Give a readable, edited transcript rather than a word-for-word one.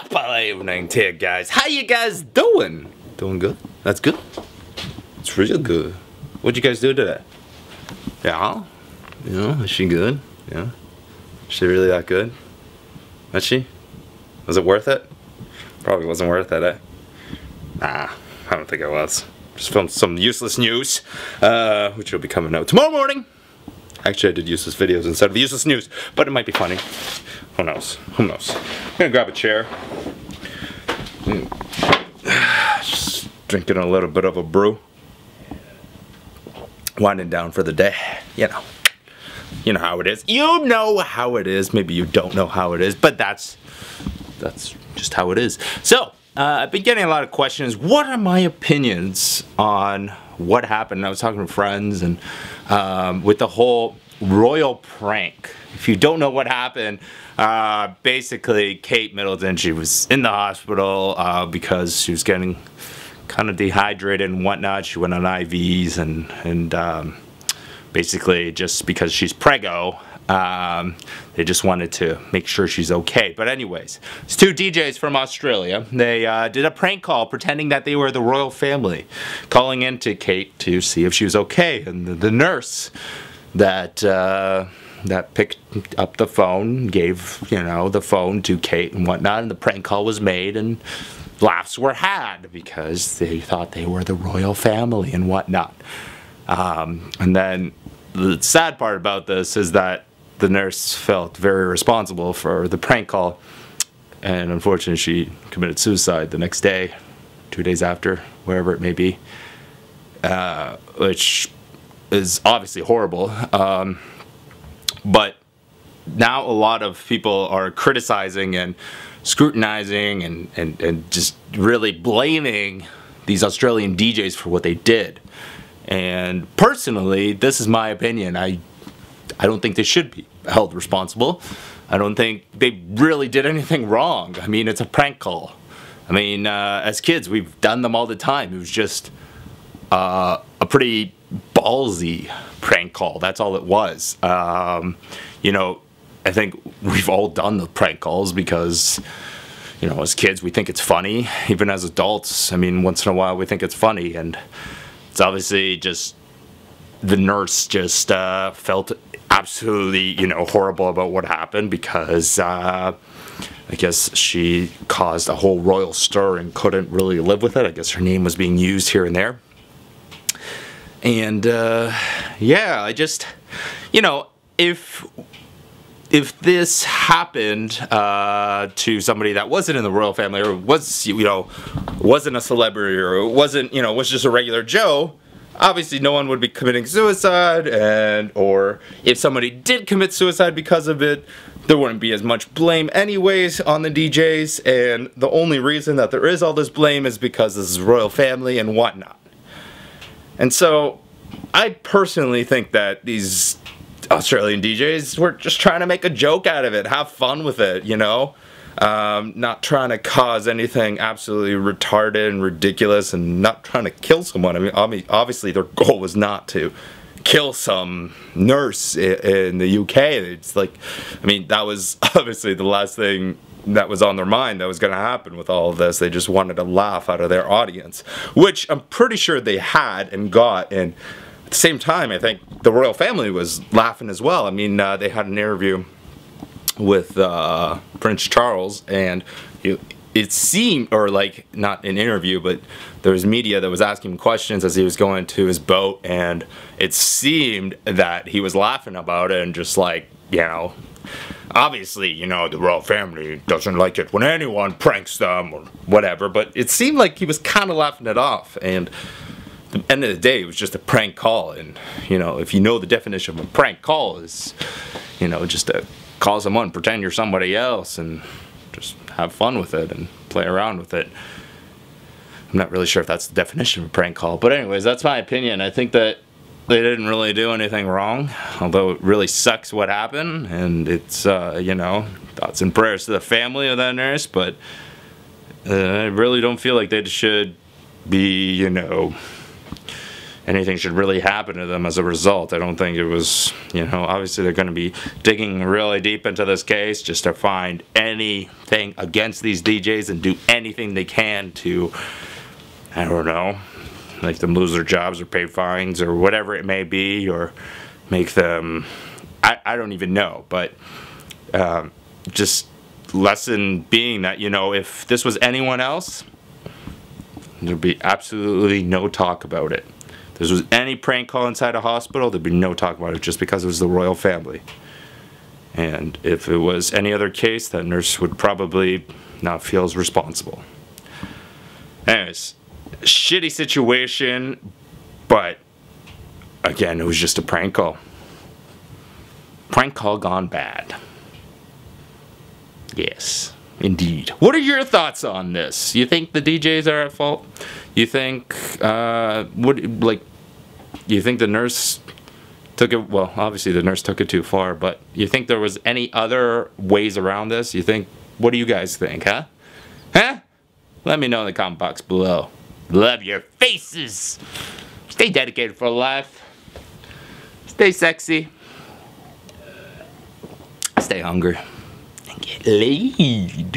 Top of the evening to you guys. How you guys doing? Doing good? That's good. It's real good. What'd you guys do today? Yeah? You know, is she good? Yeah? Is she really that good? Was she? Was it worth it? Probably wasn't worth it, eh? Nah, I don't think it was. Just filmed some useless news, which will be coming out tomorrow morning. Actually, I did useless videos instead of useless news, but it might be funny. Who knows? Who knows? I'm gonna grab a chair. Just drinking a little bit of a brew. Winding down for the day. You know. You know how it is. You know how it is. Maybe you don't know how it is, but that's just how it is. So, I've been getting a lot of questions. What are my opinions on what happened? I was talking to friends and with the whole royal prank. If you don't know what happened, basically Kate Middleton, she was in the hospital because she was getting kind of dehydrated and whatnot. She went on IVs and basically just because she's preggo, they just wanted to make sure she's okay. But anyways, it's two DJs from Australia. They did a prank call pretending that they were the royal family, calling in to Kate to see if she was okay. And the nurse that picked up the phone gave, you know, the phone to Kate and whatnot, and the prank call was made and laughs were had because they thought they were the royal family and whatnot. And then the sad part about this is that the nurse felt very responsible for the prank call, and unfortunately she committed suicide the next day, 2 days after, wherever it may be, which is obviously horrible. But now a lot of people are criticizing and scrutinizing and just really blaming these Australian DJs for what they did. And personally, this is my opinion. I don't think they should be held responsible. I don't think they really did anything wrong. I mean, it's a prank call. I mean, as kids, we've done them all the time. It was just a pretty ballsy prank call. That's all it was. You know, I think we've all done the prank calls because, you know, as kids, we think it's funny. Even as adults, I mean, once in a while, we think it's funny. And it's obviously just the nurse just felt absolutely, you know, horrible about what happened because I guess she caused a whole royal stir and couldn't really live with it. I guess her name was being used here and there. And yeah, I just, you know, if this happened to somebody that wasn't in the royal family or was, you know, wasn't a celebrity or it wasn't, you know, was just a regular Joe, obviously no one would be committing suicide, and or if somebody did commit suicide because of it, there wouldn't be as much blame anyways on the DJs, and the only reason that there is all this blame is because this is royal family and whatnot. And so I personally think that these Australian DJs were just trying to make a joke out of it, have fun with it, you know, not trying to cause anything absolutely retarded and ridiculous, and not trying to kill someone. I mean, obviously their goal was not to kill some nurse in the UK. It's like, I mean, that was obviously the last thing that was on their mind that was going to happen with all of this. They just wanted to laugh out of their audience, which I'm pretty sure they had and got. And at the same time, I think the royal family was laughing as well. I mean, they had an interview with Prince Charles, and it seemed, or like, not an interview, but there was media that was asking him questions as he was going to his boat, and it seemed that he was laughing about it and just like, you know, obviously, you know, the royal family doesn't like it when anyone pranks them or whatever, but it seemed like he was kind of laughing it off. And at the end of the day, it was just a prank call. And, you know, if you know the definition of a prank call is, you know, just to call someone, pretend you're somebody else, and just have fun with it and play around with it. I'm not really sure if that's the definition of a prank call, but anyways, that's my opinion. I think that they didn't really do anything wrong, although it really sucks what happened, and it's, you know, thoughts and prayers to the family of that nurse, but I really don't feel like they should be, you know, anything should really happen to them as a result. I don't think it was, you know, obviously they're going to be digging really deep into this case just to find anything against these DJs and do anything they can to, I don't know, make them lose their jobs or pay fines or whatever it may be, or make them, I don't even know, but just lesson being that, you know, if this was anyone else, there'd be absolutely no talk about it. If this was any prank call inside a hospital, there'd be no talk about it just because it was the royal family. And if it was any other case, that nurse would probably not feel as responsible. Anyways, shitty situation, but again, it was just a prank call. Prank call gone bad. Yes, indeed. What are your thoughts on this? You think the DJs are at fault? You think, you think the nurse took it, well, obviously the nurse took it too far, but you think there was any other ways around this? You think, what do you guys think, huh? Huh? Let me know in the comment box below. Love your faces. Stay dedicated for life. Stay sexy. Stay hungry. And get laid.